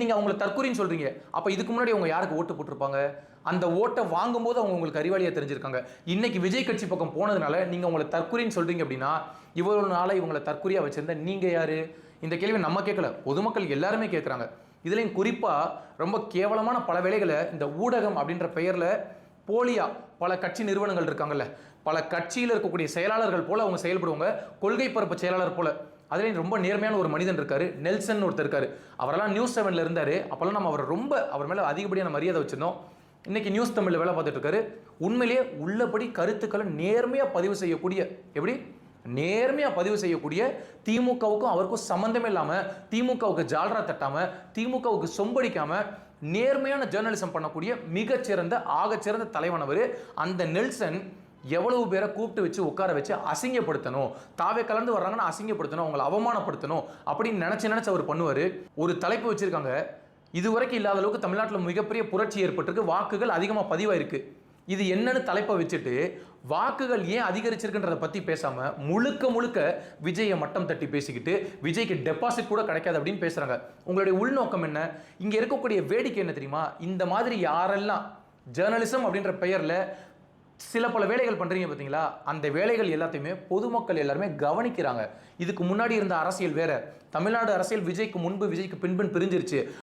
நீங்க அவங்களை தற்கொலைன்னு சொல்றீங்க. அப்ப இதுக்கு முன்னாடி அவங்க யாருக்கு ஓட்டு போட்டிருப்பாங்க? அந்த ஓட்டை வாங்கும்போது அவங்க உங்களுக்கு அறிவாளியா தெரிஞ்சிருக்காங்க. இன்னைக்கு விஜய் கட்சி பக்கம் போனதுனால நீங்க உங்களை தற்கொலைன்னு சொல்றீங்க அப்படின்னா, இவ்வளவு நாளா இவங்களை தற்கொலையா வச்சிருந்த நீங்க யாரு? இந்த கேள்வி நம்ம கேட்கல, பொதுமக்கள் எல்லாருமே கேட்கறாங்க. இதுலயும் குறிப்பா ரொம்ப கேவலமான பல வேலைகளை இந்த ஊடகம் அப்படின்ற பெயர்ல போலியா பல கட்சி நிறுவனங்கள் இருக்காங்கல்ல, பல கட்சியில் இருக்கக்கூடிய செயலாளர்கள் போல அவங்க செயல்படுவாங்க, கொள்கை பரப்பு செயலாளர் போல. அதுலேயும் ரொம்ப நேர்மையான ஒரு மனிதன் இருக்காரு, நெல்சன் ஒருத்தர் இருக்காரு. அவரெல்லாம் நியூஸ் 7ல இருந்தாரு. அப்பெல்லாம் நம்ம அவர் மேல அதிகப்படியான மரியாதை வச்சிருந்தோம். இன்னைக்கு நியூஸ் தமிழ்ல வேலை பார்த்துட்டு இருக்காரு. உண்மையிலேயே உள்ளபடி கருத்துக்களை நேர்மையா பதிவு செய்யக்கூடிய, எப்படி நேர்மையா பதிவு செய்யக்கூடிய, திமுகவுக்கும் அவருக்கும் சம்பந்தமே இல்லாம, திமுகவுக்கு ஜால்ரா தட்டாம, திமுகவுக்கு சொம்படிக்காம நேர்மையான ஜேர்னலிசம் பண்ணக்கூடிய மிகச்சிறந்த ஆகச்சிறந்த தலைவன் அவர். அந்த நெல்சன் எவ்வளவு பேரை கூப்பிட்டு வச்சு உட்கார வச்சு அசிங்கப்படுத்தணும், தாவே கலந்து வர்றாங்கன்னா அசிங்கப்படுத்தணும், அவங்களை அவமானப்படுத்தணும் அப்படின்னு நினைச்சு அவர் பண்ணுவார். ஒரு தலைப்பு வச்சிருக்காங்க, இதுவரைக்கும் இல்லாத அளவுக்கு தமிழ்நாட்டில் மிகப்பெரிய புரட்சி ஏற்பட்டிருக்கு, வாக்குகள் அதிகமாக பதிவாயிருக்கு. இது என்னன்னு தலைப்பை வச்சுட்டு வாக்குகள் ஏன் அதிகரிச்சிருக்குன்றதை பத்தி பேசாம முழுக்க முழுக்க விஜயை மட்டம் தட்டி பேசிக்கிட்டு விஜய்க்கு டெபாசிட் கூட கிடைக்காது அப்படின்னு பேசுறாங்க. உங்களுடைய உள்நோக்கம் என்ன? இங்க இருக்கக்கூடிய வேடிக்கை என்ன தெரியுமா? இந்த மாதிரி யாரெல்லாம் ஜேர்னலிசம் அப்படின்ற பெயர்ல சில பல வேலைகள் பண்றீங்க பார்த்தீங்களா, அந்த வேலைகள் எல்லாத்தையுமே பொதுமக்கள் எல்லாருமே கவனிக்கிறாங்க. இதுக்கு முன்னாடி இருந்த அரசியல் வேற. தமிழ்நாடு அரசியல் விஜய்க்கு முன்பு விஜய்க்கு பின்பு பிரிஞ்சிருச்சு.